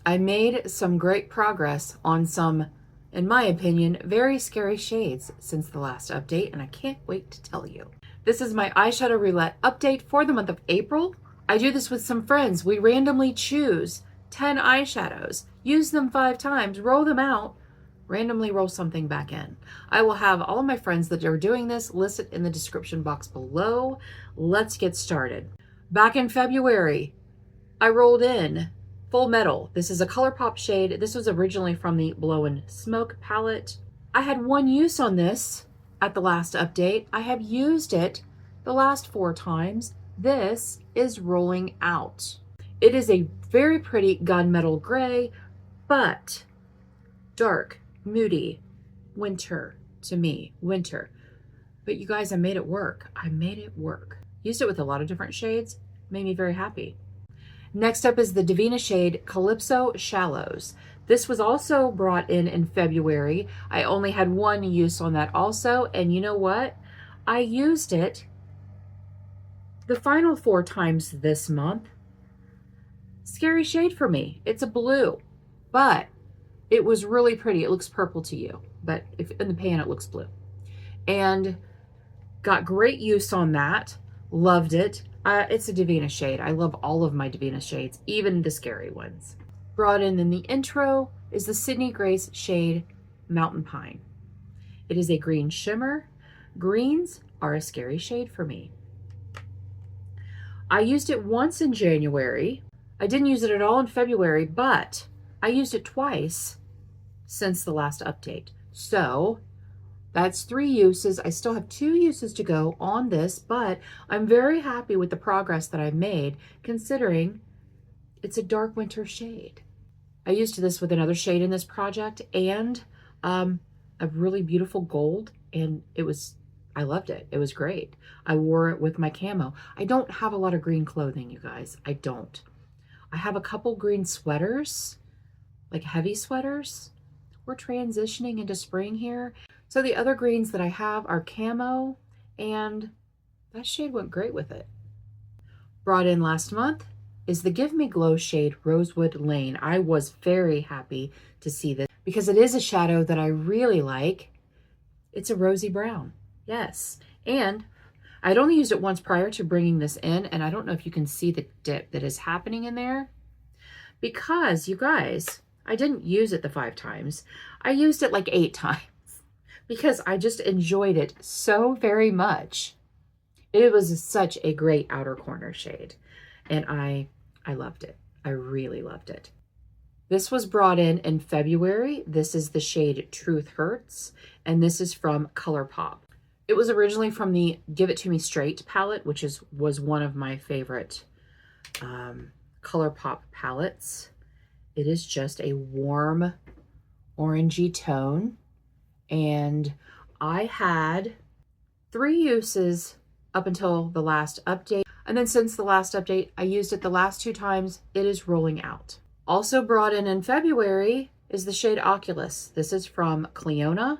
I made some great progress on some, in my opinion, very scary shades since the last update, and I can't wait to tell you. This is my eyeshadow roulette update for the month of April. I do this with some friends. We randomly choose 10 eyeshadows, use them 5 times, roll them out, randomly roll something back in. I will have all of my friends that are doing this listed in the description box below. Let's get started. Back in February, I rolled in Full Metal. This is a ColourPop shade. This was originally from the Blow and Smoke palette. I had one use on this at the last update. I have used it the last 4 times. This is rolling out. It is a very pretty gunmetal gray, but dark, moody, winter to me, winter. But you guys, I made it work. I made it work. Used it with a lot of different shades. Made me very happy. Next up is the Divina shade Calypso Shallows. This was also brought in February. I only had one use on that also, and you know what? I used it the final 4 times this month. Scary shade for me. It's a blue, but it was really pretty. It looks purple to you, but if in the pan it looks blue. And got great use on that. Loved it. It's a Divina shade. I love all of my Divina shades, even the scary ones. Brought in the intro is the Sydney Grace shade Mountain Pine. It is a green shimmer. Greens are a scary shade for me. I used it once in January. I didn't use it at all in February, but I used it twice since the last update. So that's 3 uses. I still have 2 uses to go on this, but I'm very happy with the progress that I've made considering it's a dark winter shade. I used this with another shade in this project and a really beautiful gold, and I loved it. It was great. I wore it with my camo. I don't have a lot of green clothing, you guys. I don't. I have a couple green sweaters, like heavy sweaters. We're transitioning into spring here. So the other greens that I have are camo, and that shade went great with it. Brought in last month is the Give Me Glow shade Rosewood Lane. I was very happy to see this because it is a shadow that I really like. It's a rosy brown, yes. And I'd only used it once prior to bringing this in, and I don't know if you can see the dip that is happening in there because, you guys, I didn't use it the 5 times. I used it like 8 times. Because I just enjoyed it so very much. It was such a great outer corner shade. And I loved it. I really loved it. This was brought in February. This is the shade Truth Hurts. And this is from ColourPop. It was originally from the Give It To Me Straight palette, which was one of my favorite ColourPop palettes. It is just a warm orangey tone. And I had 3 uses up until the last update. And then since the last update, I used it the last 2 times. It is rolling out. Also brought in February is the shade Oculus. This is from Cleona.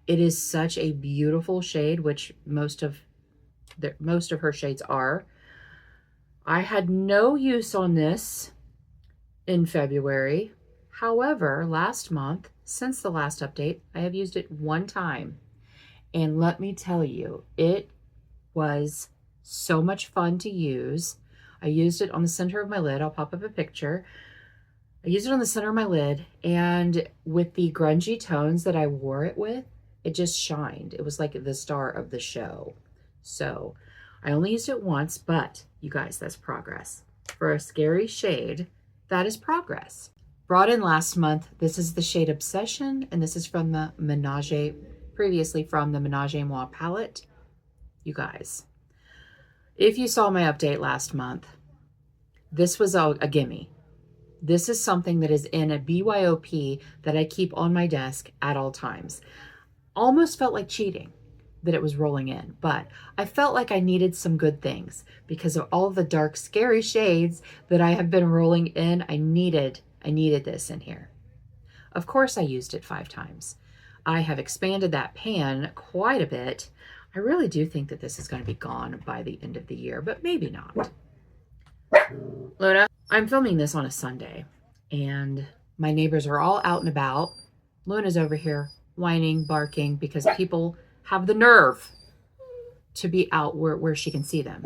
It is such a beautiful shade, which most of her shades are. I had no use on this in February. However, last month, since the last update, I have used it 1 time. And let me tell you, it was so much fun to use. I used it on the center of my lid. I'll pop up a picture. I used it on the center of my lid, and with the grungy tones that I wore it with, it just shined. It was like the star of the show. So I only used it once, but you guys, that's progress. For a scary shade, that is progress. Brought in last month, this is the shade Obsession, and this is from the previously from the Menage a Moi palette. You guys, if you saw my update last month, this was a gimme. This is something that is in a BYOP that I keep on my desk at all times. Almost felt like cheating that it was rolling in, but I felt like I needed some good things because of all of the dark, scary shades that I have been rolling in. I needed this in here. Of course, I used it 5 times. I have expanded that pan quite a bit. I really do think that this is going to be gone by the end of the year, but maybe not. Luna, I'm filming this on a Sunday, and my neighbors are all out and about. Luna's over here whining, barking, because people have the nerve to be out where she can see them,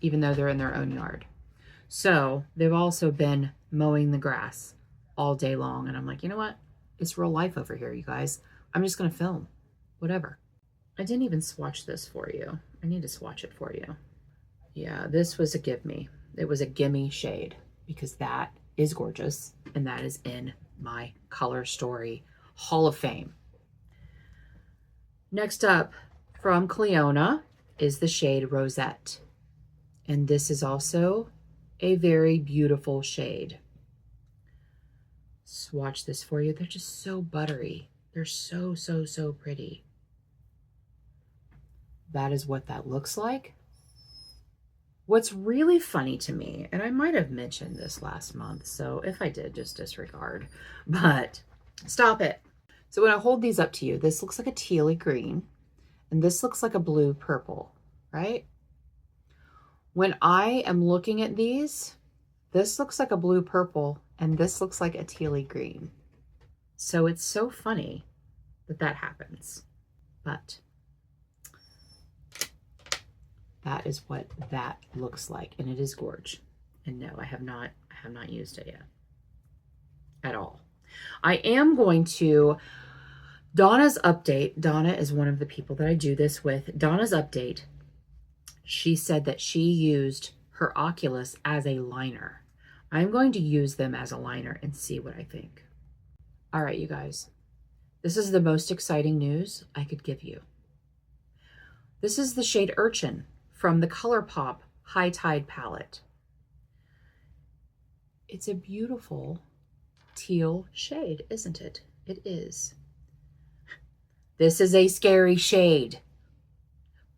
even though they're in their own yard. So they've also been mowing the grass all day long. And I'm like, you know what? It's real life over here, you guys. I'm just going to film, whatever. I didn't even swatch this for you. I need to swatch it for you. Yeah, this was a give me. It was a gimme shade because that is gorgeous. And that is in my Color Story Hall of Fame. Next up from Cleona is the shade Rosette. And this is also a very beautiful shade. Swatch this for you. They're just so buttery. They're so, so, so pretty. That is what that looks like. What's really funny to me, and I might have mentioned this last month, so if I did, just disregard, but stop it. So when I hold these up to you, this looks like a tealy green, and this looks like a blue purple, right? When I am looking at these, this looks like a blue purple, and this looks like a tealy green. So it's so funny that that happens, but that is what that looks like, and it is gorge. And no, I have not used it yet at all. I am going to Donna's update. Donna is one of the people that I do this with. Donna's update. She said that she used her Oculus as a liner. I'm going to use them as a liner and see what I think. All right, you guys. This is the most exciting news I could give you. This is the shade Urchin from the ColourPop High Tide palette. It's a beautiful teal shade, isn't it? It is. This is a scary shade,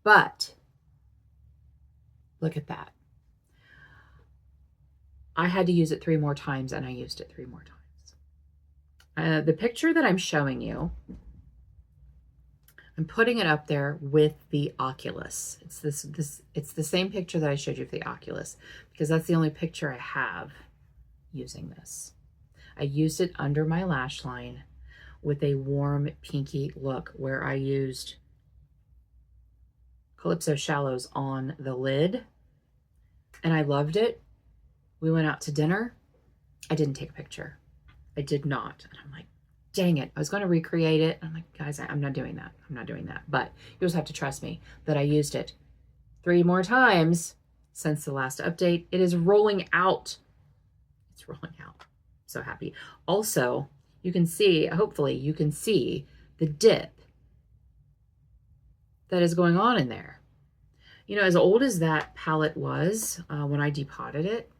but look at that. I had to use it 3 more times, and I used it 3 more times. The picture that I'm showing you, I'm putting it up there with the Oculus. It's the same picture that I showed you for the Oculus, because that's the only picture I have using this. I used it under my lash line with a warm pinky look where I used Calypso Shallows on the lid, and I loved it. We went out to dinner. I didn't take a picture. I did not. And I'm like, dang it. I was going to recreate it. I'm like, guys, I'm not doing that. I'm not doing that. But you just have to trust me that I used it 3 more times since the last update. It is rolling out. It's rolling out. So happy. Also, you can see, hopefully you can see the dip that is going on in there. You know, as old as that palette was when I depotted it,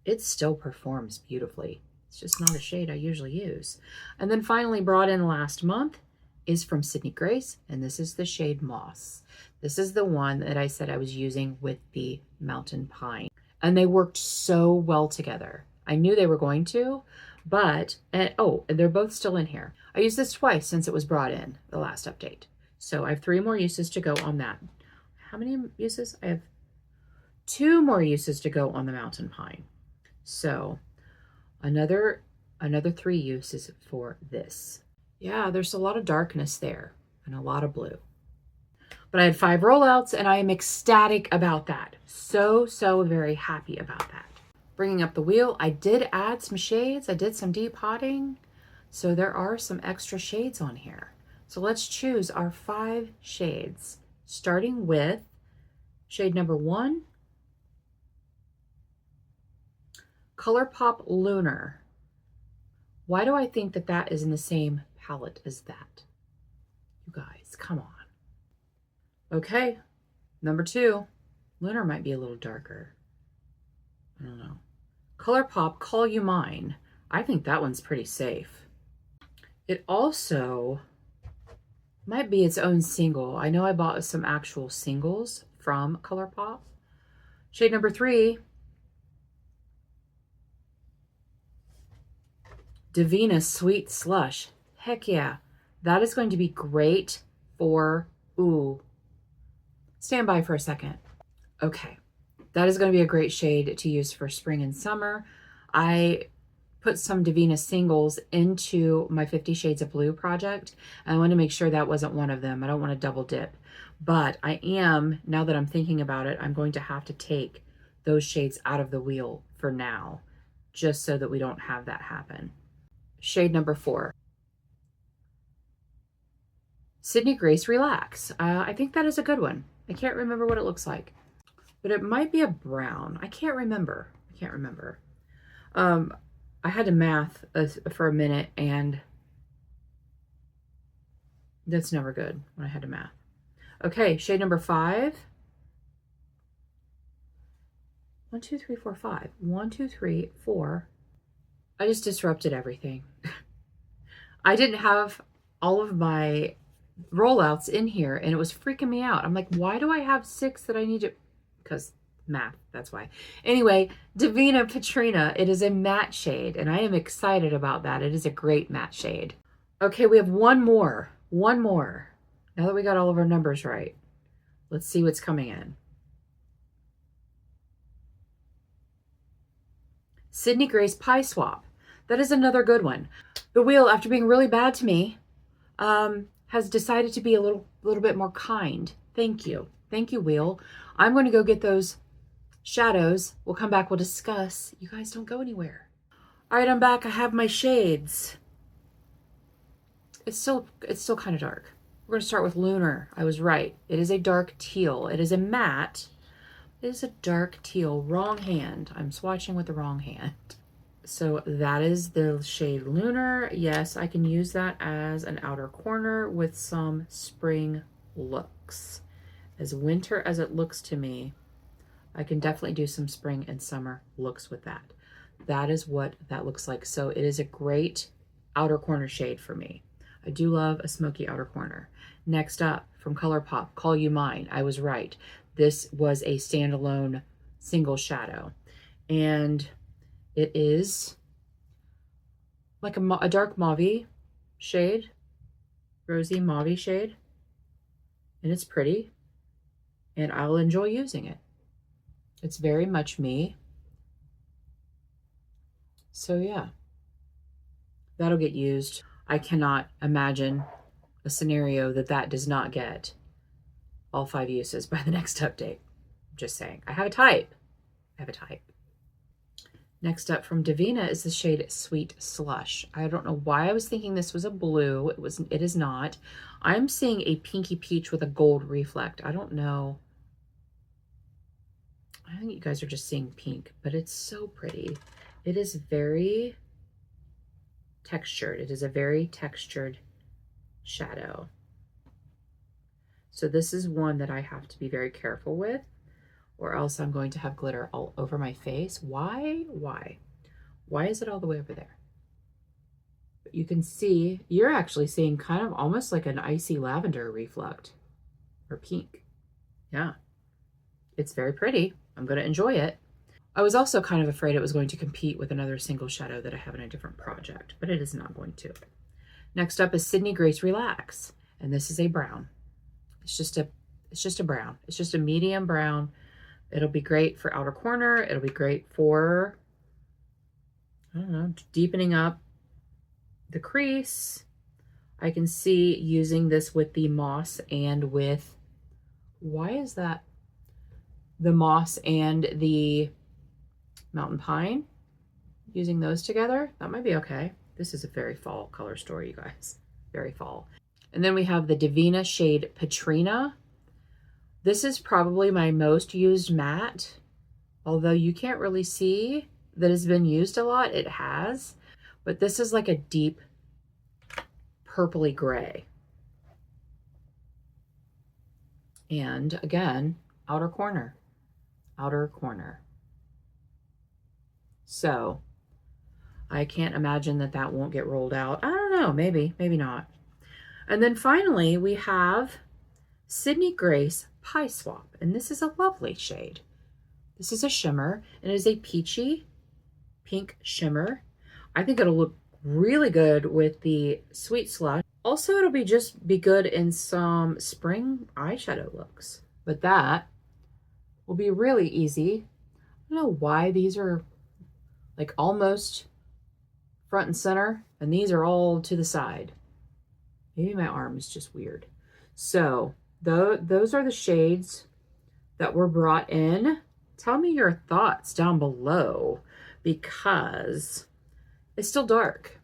it still performs beautifully. It's just not a shade I usually use. And then finally brought in last month is from Sydney Grace, and this is the shade Moss. This is the one that I said I was using with the Mountain Pine. And they worked so well together. I knew they were going to, but, and they're both still in here. I used this twice since it was brought in, the last update. So I have 3 more uses to go on that. How many uses? I have 2 more uses to go on the Mountain Pine. So another 3 uses for this. Yeah, there's a lot of darkness there and a lot of blue. But I had 5 rollouts, and I am ecstatic about that. So very happy about that. Bringing up the wheel, I did add some shades. I did some depotting. So there are some extra shades on here. So let's choose our 5 shades, starting with shade number 1, ColourPop Lunar. Why do I think that that is in the same palette as that? You guys, come on. Okay, number 2, Lunar might be a little darker. I don't know. ColourPop Call You Mine. I think that one's pretty safe. It also might be its own single. I know I bought some actual singles from ColourPop. Shade number 3, Divina Sweet Slush. Heck yeah. That is going to be great for, stand by for a second. Okay. That is going to be a great shade to use for spring and summer. I put some Davina singles into my 50 Shades of Blue project. And I want to make sure that wasn't one of them. I don't want to double dip. But I am, now that I'm thinking about it, I'm going to have to take those shades out of the wheel for now, just so that we don't have that happen. Shade number 4. Sydney Grace Relax. I think that is a good one. I can't remember what it looks like, but it might be a brown. I can't remember. I had to math for a minute, and that's never good when I had to math. Okay, shade number 5. 1, 2, 3, 4, 5. 1, 2, 3, 4. I just disrupted everything. I didn't have all of my rollouts in here, and it was freaking me out. I'm like, why do I have 6 that I need to... Because math, that's why. Anyway, Davina Patrina. It is a matte shade, and I am excited about that. It is a great matte shade. Okay, we have one more. Now that we got all of our numbers right, let's see what's coming in. Sydney Grace Pie Swap. That is another good one. The wheel, after being really bad to me, has decided to be a little bit more kind. Thank you, wheel. I'm going to go get those shadows. We'll come back, we'll discuss. You guys don't go anywhere. All right, I'm back. I have my shades. It's still kind of dark. We're going to start with Lunar. I was right. It is a dark teal. It is a matte. It is a dark teal. Wrong hand. I'm swatching with the wrong hand. So that is the shade Lunar. Yes, I can use that as an outer corner with some spring looks. As winter as it looks to me, I can definitely do some spring and summer looks with that. That is what that looks like. So it is a great outer corner shade for me. I do love a smoky outer corner. Next up, from ColourPop, Call You Mine. I was right. This was a standalone single shadow. And it is like a dark mauve shade, rosy mauve shade. And it's pretty. And I'll enjoy using it. It's very much me. So yeah, that'll get used. I cannot imagine a scenario that does not get all 5 uses by the next update. Just saying. I have a type. Next up from Davina is the shade Sweet Slush. I don't know why I was thinking this was a blue. It is not. I'm seeing a pinky peach with a gold reflect. I don't know. I think you guys are just seeing pink, but it's so pretty. It is very textured. It is a very textured shadow. So this is one that I have to be very careful with, or else I'm going to have glitter all over my face. Why is it all the way over there? But you can see, you're actually seeing kind of almost like an icy lavender reflect, or pink. Yeah, it's very pretty. I'm going to enjoy it. I was also kind of afraid it was going to compete with another single shadow that I have in a different project, but it is not going to. Next up is Sydney Grace Relax, and this is a brown. It's just a brown. It's just a medium brown. It'll be great for outer corner. It'll be great for, I don't know, deepening up the crease. I can see using this with the moss and with, why is that? The moss and the mountain pine. Using those together, that might be okay. This is a very fall color story, you guys. Very fall. And then we have the Davina shade Patrina. This is probably my most used matte, although you can't really see that it's been used a lot. It has, but this is like a deep purpley gray. And again, outer corner. So I can't imagine that won't get rolled out. I don't know, maybe not. And then finally we have Sydney Grace Pie Swap, and this is a lovely shade. This is a shimmer, and it is a peachy pink shimmer. I think it'll look really good with the Sweet Slush. Also, it'll be good in some spring eyeshadow looks, but that will be really easy. I don't know why these are like almost front and center, and these are all to the side. Maybe my arm is just weird. So those are the shades that were brought in. Tell me your thoughts down below, because it's still dark.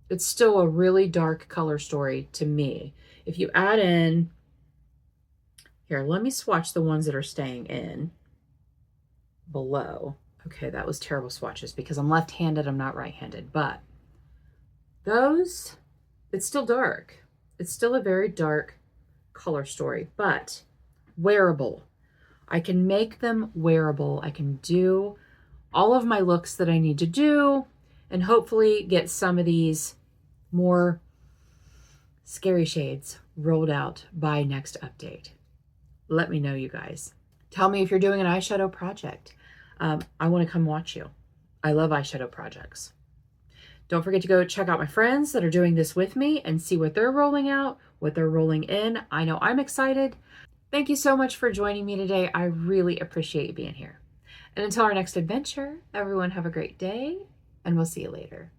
It's still a really dark color story to me. If you add in, here, let me swatch the ones that are staying in below. Okay, that was terrible swatches because I'm left-handed, I'm not right-handed, but those, it's still dark. It's still a very dark color story, but wearable. I can make them wearable. I can do all of my looks that I need to do and hopefully get some of these more scary shades rolled out by next update. Let me know, you guys. Tell me if you're doing an eyeshadow project. I want to come watch you. I love eyeshadow projects. Don't forget to go check out my friends that are doing this with me and see what they're rolling out, what they're rolling in. I know I'm excited. Thank you so much for joining me today. I really appreciate you being here. And until our next adventure, everyone have a great day, and we'll see you later.